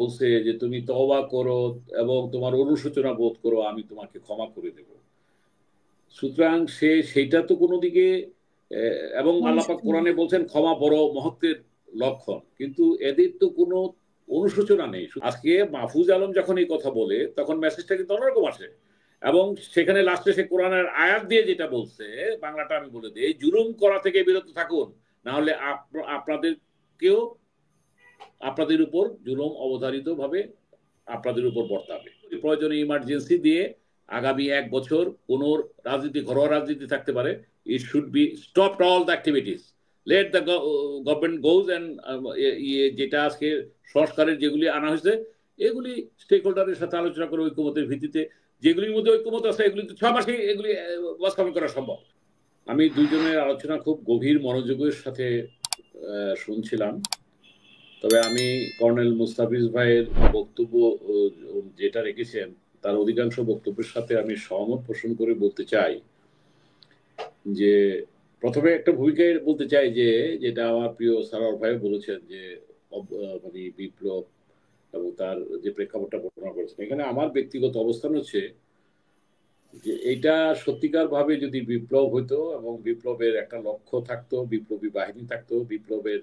বলছে যে তুমি তওবা করো এবং তোমার অনুশোচনা বোধ করো, আমি তোমাকে ক্ষমা করে দেব। সুতরাং সেইটা তো কোনো দিকে এবং আল্লাহ পাক কোরআনে বলছেন ক্ষমা বড় মহত্বের লক্ষণ, কিন্তু এদের তো কোনো অনুশোচনা নেই। আজকে মাহফুজ আলম যখন এই কথা বলে তখন মেসেজটা কিন্তু অন্যরকম আসে, এবং সেখানে লাস্টে সে কোরআনের আয়াত দিয়ে যেটা বলছে, বাংলাটা আমি বলে দিই, জুলুম করা থেকে বিরত থাকুন, না হলে আপনাদেরকেও আপনাদের উপর জুলুম অবধারিত ভাবে আপনাদের উপর বর্তাবে। প্রয়োজনে ইমার্জেন্সি দিয়ে আগামী 1 বছর কোন রাজনীতি, ঘরোয়া রাজনীতি থাকতে পারে, it should be stop all the activities, let the government goes and যেটা আজকে সংস্কারের যেগুলি আনা হয়েছে এগুলি স্টেক হোল্ডারের সাথে আলোচনা করে ঐক্যমতের ভিত্তিতে, যেগুলির মধ্যে ঐক্যমত আছে এগুলি তো 6 মাসে এগুলি বাস্তবায়ন করা সম্ভব। আমি দুইজনের আলোচনা খুব গভীর মনোযোগের সাথে শুনছিলাম, তবে আমি কর্নেল মুস্তাফিজ ভাইয়ের বক্তব্য যেটা রেখেছেন তার অধিকাংশ বক্তব্যের সাথে আমি সহমত পোষণ করে বলতে চাই যে প্রথমে একটা ভূমিকায় বলতে চাই যে যেটা আমার প্রিয় সারার ভাই বলেছেন যে মানে বিপ্লব এবং তার যে প্রেক্ষাপটটা বর্ণনা করেছেন, এখানে আমার ব্যক্তিগত অবস্থান হচ্ছে যে এটা সত্যিকার ভাবে যদি বিপ্লব হইতো এবং বিপ্লবের একটা লক্ষ্য থাকতো, বিপ্লবী বাহিনী থাকতো, বিপ্লবের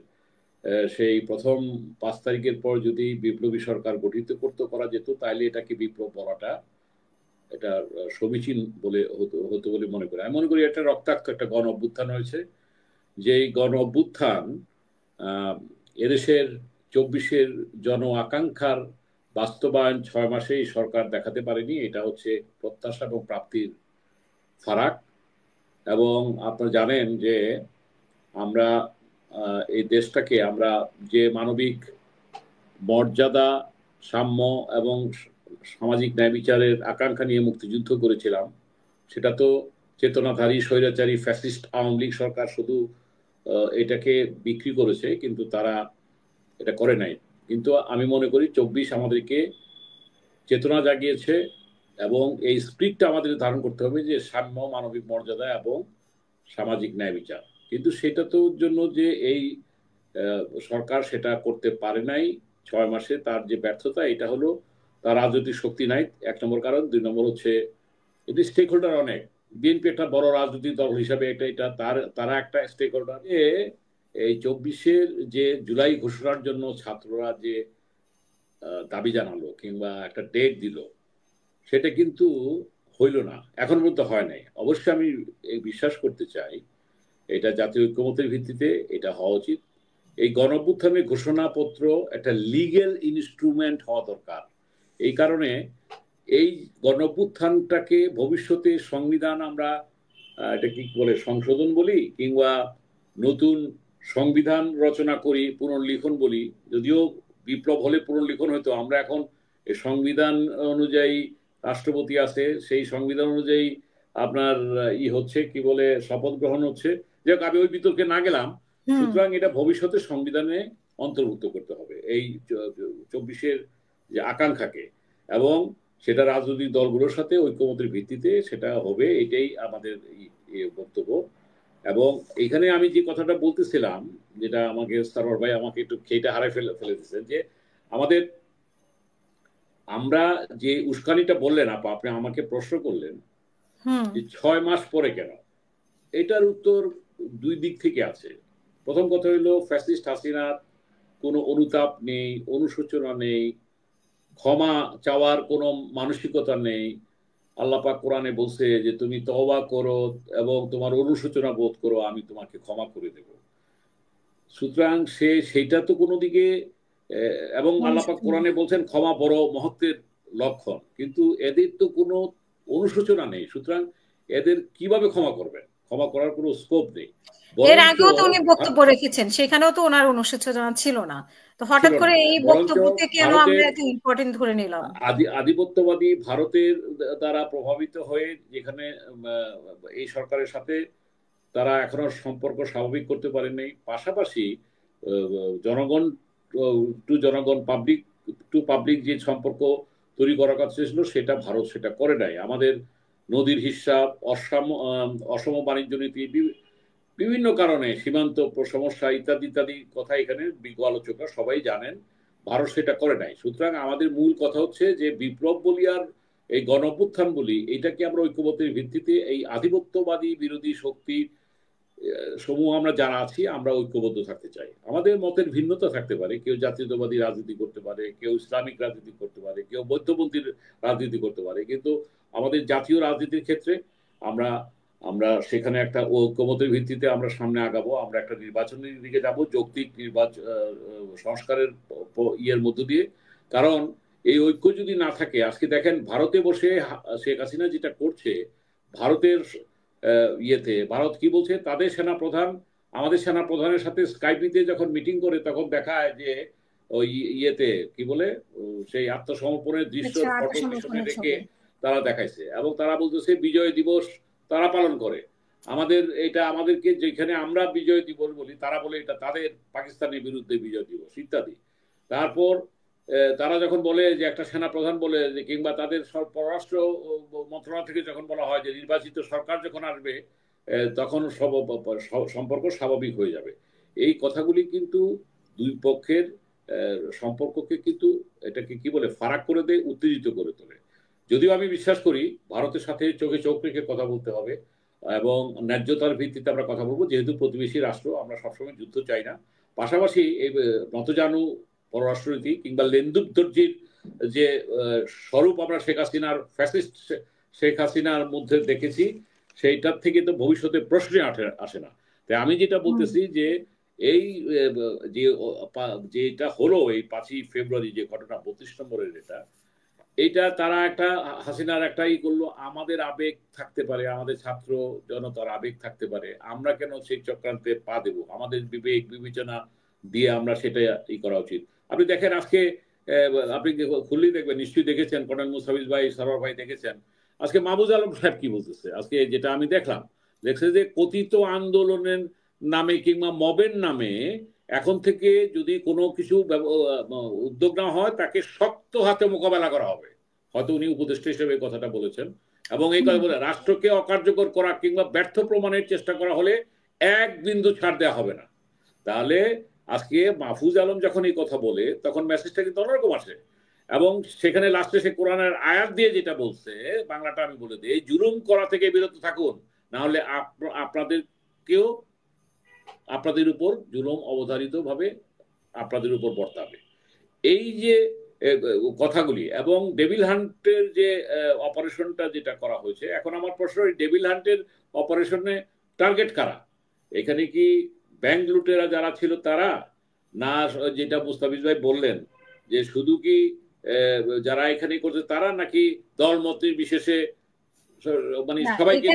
সেই প্রথম 5 তারিখের পর যদি বিপ্লবী সরকার গঠিত করা যেত, তাহলে এটাকে বিপ্লব বলাটা এটা সমীচীন বলে হতো বলে মনে করি। আমি মনে করি একটা রক্তাক্ত একটা গণ অভ্যুত্থান হয়েছে, যে গণ অভ্যুত্থান এদেশের 24-এর জন আকাঙ্ক্ষার বাস্তবায়ন 6 মাসেই সরকার দেখাতে পারেনি। এটা হচ্ছে প্রত্যাশা এবং প্রাপ্তির ফারাক। এবং আপনারা জানেন যে আমরা এই দেশটাকে আমরা যে মানবিক মর্যাদা, সাম্য এবং সামাজিক ন্যায় বিচারের আকাঙ্ক্ষা নিয়ে মুক্তিযুদ্ধ করেছিলাম, সেটা তো চেতনাধারী স্বৈরাচারী ফ্যাসিস্ট আওয়ামী লীগ সরকার শুধু এটাকে বিক্রি করেছে, কিন্তু তারা এটা করে নাই। কিন্তু আমি মনে করি 24 আমাদেরকে চেতনা জাগিয়েছে, এবং এই স্পিরিটটা আমাদের ধারণ করতে হবে যে সাম্য, মানবিক মর্যাদা এবং সামাজিক ন্যায় বিচার। কিন্তু সেটা তো জন্য যে এই সরকার সেটা করতে পারে নাই 6 মাসে, তার যে ব্যর্থতা, এটা হলো তার রাজনৈতিক শক্তি নাই 1 নম্বর কারণ। 2 নম্বর হচ্ছে এটি স্টেক হোল্ডার অনেক। বিএনপি একটা বড় রাজনৈতিক দল হিসাবে এটা তারা একটা স্টেক হোল্ডার। এই 24-এর যে জুলাই ঘোষণার জন্য ছাত্ররা যে দাবি জানালো কিংবা একটা ডেট দিল, সেটা কিন্তু হইল না, এখন পর্যন্ত হয় নাই। অবশ্যই আমি বিশ্বাস করতে চাই এটা জাতীয় ঐক্যমতের ভিত্তিতে এটা হওয়া উচিত। এই গণঅভ্যুত্থানের ঘোষণাপত্র একটা লিগ্যাল ইনস্ট্রুমেন্ট হওয়া দরকার। এই কারণে এই গণঅভ্যুত্থানটাকে ভবিষ্যতে সংবিধান আমরা এটা কি বলে সংশোধন বলি কিংবা নতুন সংবিধান রচনা করি, পুনর্লিখন বলি, যদিও বিপ্লব হলে পুনর্লিখন হতো, আমরা এখন সংবিধান অনুযায়ী রাষ্ট্রপতি আছে, সেই সংবিধান অনুযায়ী আপনার হচ্ছে কি বলে শপথ গ্রহণ হচ্ছে। যাক, আমি ওই বিতর্কে না গেলাম। সুতরাং এটা ভবিষ্যতে সংবিধানে অন্তর্ভুক্ত করতে হবে এই 24-এর যে আকাঙ্ক্ষাকে, এবং সেটা রাজনৈতিক দলগুলোর সাথে ঐক্যমতের ভিত্তিতে সেটা হবে, এটাই আমাদের বক্তব্য। এবং এখানে আমি যে কথাটা বলতেছিলাম, যেটা আমাকে সারোয়ার ভাই আমাকে একটু খেইটা হারাই ফেলে দিচ্ছেন, যে আমাদের আমরা যে উস্কানিটা বললেন আপা, আপনি আমাকে প্রশ্ন করলেন যে 6 মাস পরে কেন, এটার উত্তর 2 দিক থেকে আছে। প্রথম কথা হইল ফ্যাসিস্ট হাসিনার কোনো অনুতাপ নেই, অনুশোচনা নেই, ক্ষমা চাওয়ার কোনো মানসিকতা নেই। আল্লাহ পাক কোরআনে বলছে যে তুমি তওবা করো এবং তোমার অনুশোচনা বোধ করো, আমি তোমাকে ক্ষমা করে দেব। সুতরাং সেইটা তো কোনো দিকে, এবং আল্লাহ পাক কোরআনে বলছেন ক্ষমা বড় মহত্বের লক্ষণ, কিন্তু এদের তো কোনো অনুশোচনা নেই। সুতরাং এদের কিভাবে ক্ষমা করবেন? ক্ষমা করার কোনো স্কোপ নেই। এর আগেও তো উনি বক্তব্য রেখেছেন, সেখানেও তো ওনার অনুশোচনা ছিল না, তো হঠাৎ করে এই বক্তব্যকে কেন আমরা এত ইম্পর্টেন্ট ধরে নিলাম? আধিপত্যবাদী ভারতের দ্বারা প্রভাবিত হয়ে যেখানে এই সরকারের সাথে তারা এখনো সম্পর্ক স্বাভাবিক করতে পারেনি, পাশাপাশি জনগণ টু জনগণ, পাবলিক টু পাবলিক যে সম্পর্ক তৈরি করার কথা ছিল সেটা ভারত সেটা করে নাই। আমাদের নদীর হিসাব, অসম বাণিজ্য নীতি, বিভিন্ন কারণে সীমান্ত সমস্যা ইত্যাদি ইত্যাদি কথা এখানে বিজ্ঞ আলোচকরা সবাই জানেন। ভারত সেটা করে নাই। সুতরাং আমাদের মূল কথা হচ্ছে যে বিপ্লব বলি আর এই গণ অভ্যুত্থান বলি, এটাকে আমরা ঐক্যমত্যের ভিত্তিতে এই আধিপত্যবাদী বিরোধী শক্তি সমূহ আমরা যারা আছি আমরা ঐক্যবদ্ধ থাকতে চাই। আমাদের মতের ভিন্নতা থাকতে পারে, কেউ জাতীয়তাবাদী রাজনীতি করতে পারে, কেউ ইসলামিক রাজনীতি করতে পারে, কেউ বৌদ্ধপন্থীর রাজনীতি করতে পারে, কিন্তু আমাদের জাতীয় রাজনীতির ক্ষেত্রে আমরা আমরা সেখানে একটা ঐক্যমতের ভিত্তিতে আমরা সামনে আগাবো। আমরা একটা নির্বাচনের দিকে যাব, যৌক্তিক নির্বাচন সংস্কারের ইয়ের মধ্য দিয়ে। কারণ এই ঐক্য যদি না থাকে, আজকে দেখেন ভারতে বসে শেখ হাসিনা যেটা করছে, ভারতের ইয়েতে ভারত কি বলছে, তাদের সেনা প্রধান আমাদের সেনা প্রধানের সাথে স্কাইপিতে যখন মিটিং করে তখন দেখায় যে ওই ইয়েতে কি বলে সেই আত্মসমর্পণের দৃশ্য ফটো পিছনে রেখে তারা দেখাইছে, এবং তারা বলতেছে বিজয় দিবস তারা পালন করে। আমাদের এটা আমাদেরকে যেখানে আমরা বিজয় দিবস বলি, তারা বলে এটা তাদের পাকিস্তানের বিরুদ্ধে বিজয় দিবস ইত্যাদি। তারপর তারা যখন বলে যে একটা সেনা প্রধান বলে যে, কিংবা তাদের পররাষ্ট্র মন্ত্রণালয় থেকে যখন বলা হয় যে নির্বাচিত সরকার যখন আসবে তখন সম্পর্ক স্বাভাবিক হয়ে যাবে, এই কথাগুলি কিন্তু দুই পক্ষের সম্পর্ককে কিন্তু এটাকে কি বলে ফারাক করে দেয়, উত্তেজিত করে তোলে। যদিও আমি বিশ্বাস করি ভারতের সাথে চোখে চোখ রেখে কথা বলতে হবে এবং ন্যায্যতার ভিত্তিতে আমরা কথা বলবো, যেহেতু প্রতিবেশী রাষ্ট্র, আমরা সবসময় যুদ্ধ চাই না। পাশাপাশি এই নতজানু পররাষ্ট্রনীতি কিংবা লেন্দুপদর্জির যে স্বরূপ আমরা শেখ হাসিনার ফ্যাসিস্ট শেখ হাসিনার মধ্যে দেখেছি, সেইটার থেকে তো ভবিষ্যতে প্রশ্নে আসে না। তাই আমি যেটা বলতেছি যে এই যেটা হলো এই 5ই ফেব্রুয়ারি যে ঘটনা 32 নম্বরের এইটা তারা একটা হাসিনার একটাই করলো, আমাদের আবেগ থাকতে পারে, আমাদের ছাত্র জনতার আবেগ থাকতে পারে, আমরা কেন সেই চক্রান্তে পা দেব, আমাদের বিবেক বিবেচনা দিয়ে আমরা সেটা করা উচিত। আপনি দেখেন আজকে আপনি খুললেই দেখবেন, নিশ্চয়ই দেখেছেন, কর্নেল মুস্তাফিজ ভাই, সরোয়ার ভাই দেখেছেন, আজকে মাহবুজ আলম সাহেব কি বলতেছে। আজকে যেটা আমি দেখলাম, দেখছে যে কথিত আন্দোলনের নামে কিংবা মবের নামে এখন থেকে যদি কোনো কিছু উদ্যোগ না হয় তাকে শক্ত হাতে মোকাবেলা করা হবে। হয়তো উনি উপদেষ্টা হিসেবে কথাটা বলেছেন, এবং এই কথা বলে রাষ্ট্রকে অকার্যকর করা কিংবা ব্যর্থ প্রমাণের চেষ্টা করা হলে এক বিন্দু ছাড় দেওয়া হবে না। তাহলে আজকে মাহফুজ আলম যখন এই কথা বলে তখন মেসেজটা কিন্তু অন্যরকম আসে, এবং সেখানে লাস্টে সে কোরআনের আয়াত দিয়ে যেটা বলছে, বাংলাটা আমি বলে দিই, জুলুম করা থেকে বিরত থাকুন, না হলে আপনাদেরকেও আপনাদের উপর জুলুম অবধারিত ভাবে আপনাদের উপর বর্তাবে। এই যে কথাগুলি এবং ডেভিল হান্টের যে অপারেশনটা যেটা করা হয়েছে, এখন আমার প্রশ্ন, ডেভিল হান্টের অপারেশনে টার্গেট কারা? এখানে কি ব্যাংক লুটেরা যারা ছিল তারা, না যেটা মুস্তাফিজ ভাই বললেন যে শুধু কি যারা এখানে করছে তারা, নাকি দল মতের বিশেষে মানে সবাইকে?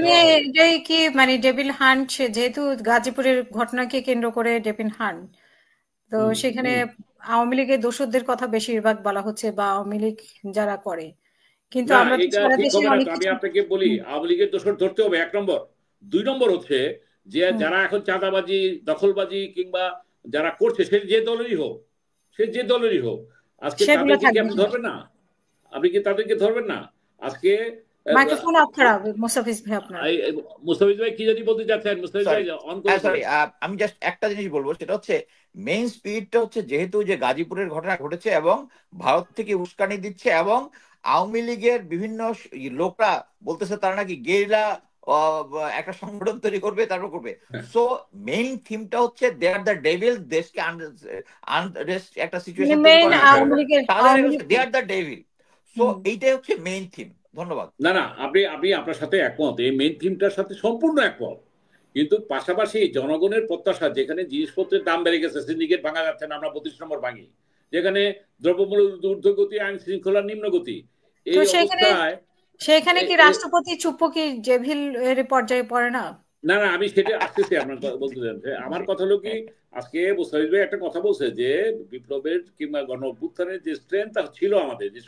এটাই কি মানে ডেভিল হান্ট, যেহেতু গাজীপুরের ঘটনাকে কেন্দ্র করে ডেভিল হান্ট, তো সেখানে আওয়ামী লীগের দোষরদের কথা বেশিরভাগ বলা হচ্ছে, বা আওয়ামী লীগ যারা করে, কিন্তু আমরা আমি আপনাকে বলি, আওয়ামী লীগের দোষর ধরতে হবে 1 নম্বর। 2 নম্বর হচ্ছে যে যারা এখন চাঁদাবাজি, দখলবাজি কিংবা যারা করছে, সে যে দলেরই হোক, আজকে তাদেরকে আপনি ধরবেন না? আপনি কি তাদেরকে ধরবেন না? আজকে মাইক্রোফোন অফ করা হবে মুস্তাফিজ ভাই। আপনার মুস্তাফিজ ভাই কি জানি বলতে যাচ্ছেন? মুস্তাফিজ ভাই অন করে। সরি, আমি জাস্ট একটা জিনিস বলবো, সেটা হচ্ছে মেইন স্পিরিটটা হচ্ছে, যেহেতু যে গাজীপুরের ঘটনা ঘটেছে এবং ভারত থেকে উস্কানি দিচ্ছে, এবং আওয়ামী লীগের বিভিন্ন লোকরা বলতেছে তারা নাকি গেরিলা একটা সংগঠন তৈরি করবে, তারপর করবে। সো মেইন থিমটা হচ্ছে দে আর দ্য ডেভিল, দেশকে আনরেস্ট একটা সিচুয়েশন তৈরি করে, দে আর দ্য ডেভিল। সো এইটাই হচ্ছে মেইন থিম। ধন্যবাদ। না আপনি আপনার সাথে একমত, এই মেইন থিমটার সাথে সম্পূর্ণ একমত, কিন্তু পাশাপাশি জনগণের প্রত্যাশা, যেখানে জিনিসপত্রের দাম বেড়ে গেছে, সিন্ডিকেট ভাঙা যাচ্ছে না, আমরা 32 নম্বর ভাঙি, যেখানে দ্রব্যমূল্য ঊর্ধ্বগতি, আইন শৃঙ্খলার নিম্নগতি, এই অবস্থায় সেখানে কি রাষ্ট্রপতি চুপ্পো কি ডেভিল এর পর্যায়ে পড়ে না? না আমি সেটা আসতেছি আপনার বলতে চাচ্ছি। আমার কথা হলো কি, আজকে মুস্তাফিজ ভাই একটা কথা বলছে যে বিপ্লবের কিংবা গণ অভ্যুত্থানের যে স্ট্রেংথ ছিল, আমাদের যে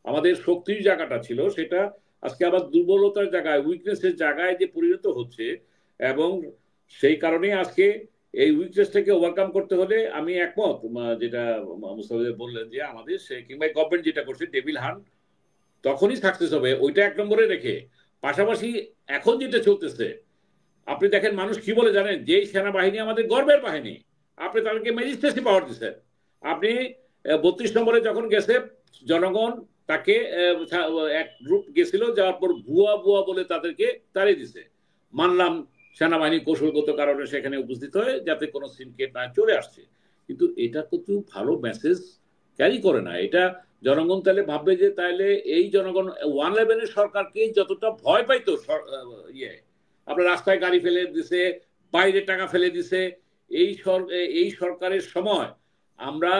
আমাদের শক্তির জায়গাটা ছিল, সেটা আজকে আবার দুর্বলতার জায়গায়, উইকনেসের জায়গায় যে পরিণত হচ্ছে, এবং সেই কারণে আজকে এই উইকনেসটাকে ওভারকাম করতে হলে আমি একমত যেটা মুস্তাফিজ বললেন, যে আমাদের কিংবা গভর্নমেন্ট যেটা করছে ডেভিল হান্ট তখনই সাকসেস হবে, ওইটা 1 নম্বরে রেখে। পাশাপাশি এখন যেটা চলতেছে, আপনি দেখেন মানুষ কি বলে জানেন, যে সেনাবাহিনী আমাদের গর্বের বাহিনী, আপনি তাদেরকে ম্যাজিস্ট্রেসি পাওয়ার দিচ্ছেন, আপনি 32 নম্বরে যখন গেছে জনগণ তাকে এক গ্রুপ গেছিল, যাওয়ার পর ভুয়া ভুয়া বলে তাদেরকে তাড়িয়ে দিছে। মানলাম সেনাবাহিনী কৌশলগত কারণে সেখানে উপস্থিত হয়ে যাতে কোনো সিনকেট না চলে আসছে, কিন্তু এটা কিন্তু ভালো মেসেজ ক্যারি করে না। এটা জনগণ তাহলে ভাববে যে তাহলে এই জনগণ 111 সরকারকে যতটা ভয় পাইতো, আপনার রাস্তায় গাড়ি ফেলে দিছে, বাইরে টাকা ফেলে দিছে, এই সরকারের সময় আমরা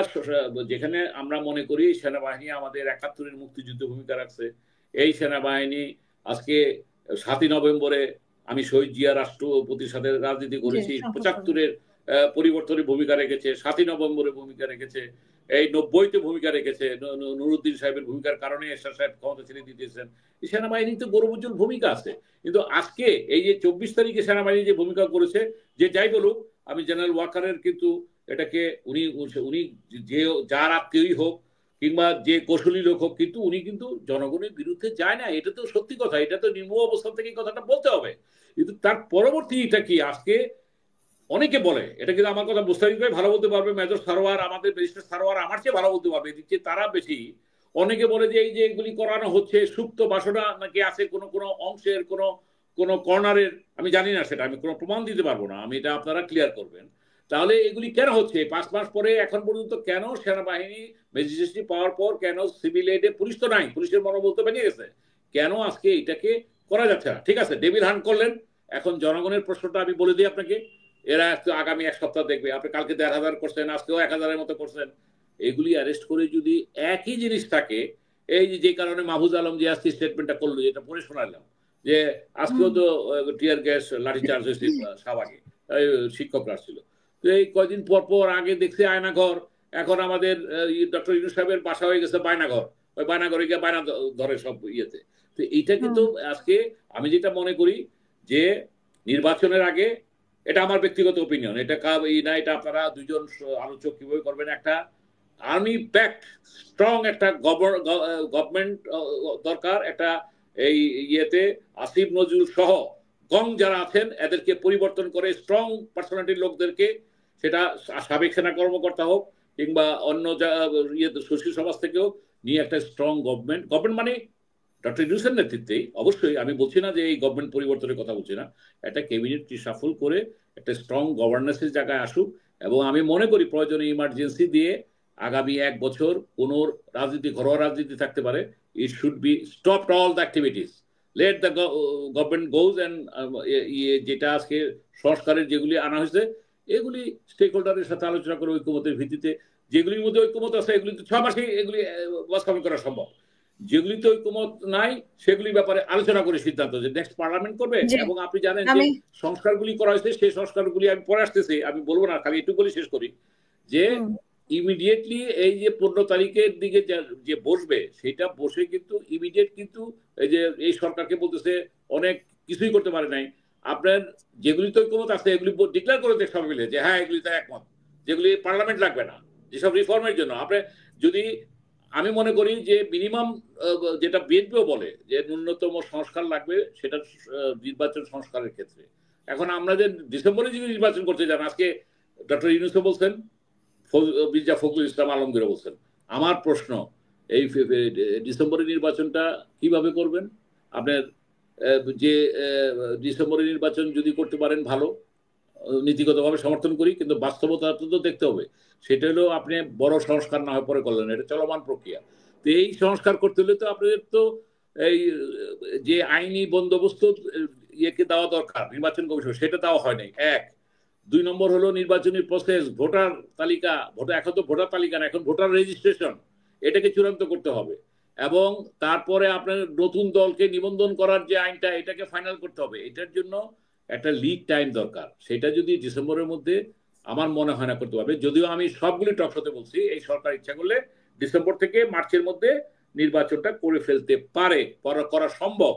যেখানে আমরা মনে করি সেনাবাহিনী আমাদের 71-এর মুক্তিযুদ্ধে ভূমিকা রাখছে, এই সেনাবাহিনী আজকে 7ই নভেম্বরে আমি শহীদ জিয়া রাষ্ট্রপতির সাথে রাজনীতি করেছি, 75-এর পরিবর্তনের ভূমিকা রেখেছে, 7ই নভেম্বরের ভূমিকা রেখেছে, এই 90-তে ভূমিকা রেখেছে, নুরুদ্দিন সাহেবের ভূমিকার কারণে এরশাদ সাহেব ক্ষমতা ছেড়ে দিতেছেন। এই সেনাবাহিনীতে গৌরবোজ্জ্বল ভূমিকা আছে, কিন্তু আজকে এই যে 24 তারিখে সেনাবাহিনী যে ভূমিকা করেছে, যে যাই বলুক, আমি জেনারেল ওয়াকারের কিন্তু এটাকে উনি যে যার আত্মীয়ই হোক কিংবা যে কৌশলী লোক হোক, কিন্তু উনি কিন্তু জনগণের বিরুদ্ধে যায় না, এটা তো সত্যি কথা, এটা তো নির্মূল অবস্থান থেকে কথাটা বলতে হবে। কিন্তু তার পরবর্তী এটা কি, আজকে অনেকে বলে, এটা কিন্তু আমার কথা মুস্তাফিজ ভাই ভালো বলতে পারবে, মেজর সারোয়ার, আমাদের ব্যারিস্টার সারোয়ার আমার চেয়ে ভালো বলতে পারবে, এদিকে তারা বেশি। অনেকে বলে যে এই যে এগুলি করানো হচ্ছে, সুপ্ত বাসনা নাকি আছে কোনো কোনো অংশের, কোনো কোনো কর্নারের, আমি জানি না, সেটা আমি কোনো প্রমাণ দিতে পারবো না, আমি এটা আপনারা ক্লিয়ার করবেন। তাহলে এগুলি কেন হচ্ছে 5 মাস পরে এখন পর্যন্ত? কেন সেনাবাহিনী ম্যাজিস্ট্রেসি পাওয়ার পর কেন সিভিল এডে পুলিশ তো নাই, পুলিশের মনোবল তো ভেঙে গেছে, কেন আজকে এটাকে করা যাচ্ছে না? ঠিক আছে, ডেভিল হান্ট করলেন, এখন জনগণের প্রশ্নটা আমি বলে দিই আপনাকে, এরা আগামী 1 সপ্তাহ দেখবে, আপনি কালকে 1,500 করছেন, আজকেও 1,000-এর মতো করছেন, এগুলি অ্যারেস্ট করে যদি একই জিনিস থাকে, এই যে কারণে মাহফুজ আলম যে আজকে স্টেটমেন্টটা করলো, যেটা পড়ে শোনালাম, যে আজকেও তো টিয়ার গ্যাস লাঠিচার্জ হয়েছে শাহবাগে, শিক্ষকরা ছিল, তো এই কয়দিন পর পর আগে দেখছে আয়নাঘর, এখন আমাদের ডক্টর ইউনূস সাহেবের বাসা হয়ে গেছে বায়নাঘর, ওই বায়নাঘরে গিয়ে বায়না ধরে সব ইয়েতে। তো এইটা কিন্তু আজকে আমি যেটা মনে করি যে নির্বাচনের আগে, এটা আমার ব্যক্তিগত ওপিনিয়ন, এটা না, এটা আপনারা দুইজন আলোচক কিভাবে করবেন, একটা আর্মি ব্যাকড স্ট্রং একটা গভর্নমেন্ট দরকার, একটা এই ইয়েতে আসিফ নজরুল সহ গং যারা আছেন এদেরকে পরিবর্তন করে স্ট্রং পার্সোনালিটির লোকদেরকে, সেটা সাবেক সেনা কর্মকর্তা হোক কিংবা অন্য সুশীল সমাজ থেকেও নিয়ে একটা স্ট্রং গভর্নমেন্ট মানে ডক্টর ইউনূসের নেতৃত্বেই, অবশ্যই আমি বলছি না যে এই গভর্নমেন্ট পরিবর্তনের কথা বলছি না, একটা ক্যাবিনেট রিশাফল করে একটা স্ট্রং গভর্নেন্সের জায়গায় আসুক, এবং আমি মনে করি প্রয়োজনে ইমার্জেন্সি দিয়ে আগামী 1 বছর কোন রাজনীতি, ঘরোয়া রাজনীতি থাকতে পারে, it should be stopped all the activities, let the government goes and যেটা আজকে সংস্কারের যেগুলি আনা হয়েছে, এগুলি স্টেক হোল্ডারের সাথে আলোচনা করে ঐক্যমতের ভিত্তিতে, যেগুলির মধ্যে ঐক্যমত আছে এগুলি তো 6 মাসে এগুলি বাস্তবায়ন করা সম্ভব, যেগুলিতে ঐক্যমত নাই সেগুলির ব্যাপারে আলোচনা করে সিদ্ধান্ত যে নেক্সট পার্লামেন্ট করবে। এবং আপনি জানেন যে সংস্কারগুলি করা হয়েছে, সেই সংস্কারগুলি আমি পরে আসতেছি, আমি বলবো না, খালি একটু বলে শেষ করি, যে ইমিডিয়েটলি এই যে 15 তারিখের দিকে যে বসবে, সেটা বসে কিন্তু ইমিডিয়েট কিন্তু এই যে এই সরকারকে বলতেছে অনেক কিছুই করতে পারে নাই, আপনার যেগুলিতে ঐক্যমত আছে এগুলি ডিক্লেয়ার করে দেয় সব মিলে যে হ্যাঁ এগুলিতে একমত, যেগুলি পার্লামেন্ট লাগবে না, যেসব রিফর্মের জন্য আপনি যদি, আমি মনে করি যে মিনিমাম যেটা বিএনপিও বলে যে ন্যূনতম সংস্কার লাগবে, সেটা নির্বাচন সংস্কারের ক্ষেত্রে। এখন আমরা যে ডিসেম্বরে যদি নির্বাচন করতে যান, আজকে ডক্টর ইউনূসও বলছেন, মির্জা ফখরুল ইসলাম আলমগীরও বলছেন, আমার প্রশ্ন এই ডিসেম্বরের নির্বাচনটা কিভাবে করবেন? আপনার যে ডিসেম্বরের নির্বাচন যদি করতে পারেন ভালো, নীতিগতভাবে সমর্থন করি, কিন্তু বাস্তবতা তো দেখতে হবে, সেটা হলো আপনি বড় সংস্কার না হয় পরে করলেন, এটা চলমান প্রক্রিয়া। তো এই সংস্কার করতে হলে তো আপনাদের তো এই যে আইনি বন্দোবস্ত ইয়েকে দেওয়া দরকার, নির্বাচন কমিশন, সেটা দেওয়া হয় নাই। 1, 2 নম্বর হলো নির্বাচনী প্রসেস, ভোটার তালিকা, এখন তো ভোটার তালিকা না, এখন ভোটার রেজিস্ট্রেশন, এটাকে চূড়ান্ত করতে হবে, এবং তারপরে আপনার নতুন দলকে নিবন্ধন করার যে আইনটা, এটাকে ফাইনাল করতে হবে। এটার জন্য একটা লিড টাইম দরকার, সেটা যদি ডিসেম্বরের মধ্যে, আমার মনে হয় না করতে পারবে, যদিও আমি সবগুলি টকশোতে বলছি এই সরকার ইচ্ছা করলে ডিসেম্বর থেকে মার্চের মধ্যে নির্বাচনটা করে ফেলতে পারে, করা সম্ভব।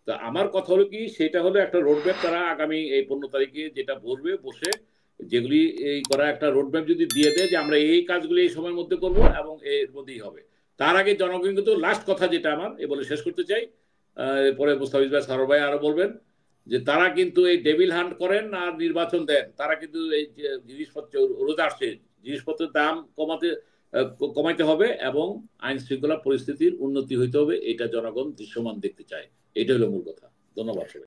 তো আমার কথা হলো কি, সেটা হলো একটা রোডম্যাপ তারা আগামী এই 15 তারিখে যেটা বসবে, বসে যেগুলি এই করা একটা রোডম্যাপ যদি দিয়ে দেয় যে আমরা এই কাজগুলি এই সময়ের মধ্যে করব এবং এর মধ্যেই হবে। তার আগে জনগণ কিন্তু, লাস্ট কথা যেটা আমার এ বলে শেষ করতে চাই, পরে মুস্তাফিজ ভাই, সারোয়ার ভাই আরো বলবেন, যে তারা কিন্তু এই ডেভিল হান্ট করেন আর নির্বাচন দেন, তারা কিন্তু এই জিনিসপত্র রোজা আসছে, জিনিসপত্রের দাম কমাতে কমাইতে হবে এবং আইন শৃঙ্খলা পরিস্থিতির উন্নতি হইতে হবে, এটা জনগণ দৃশ্যমান দেখতে চায়। এটা হলো মূল কথা। ধন্যবাদ।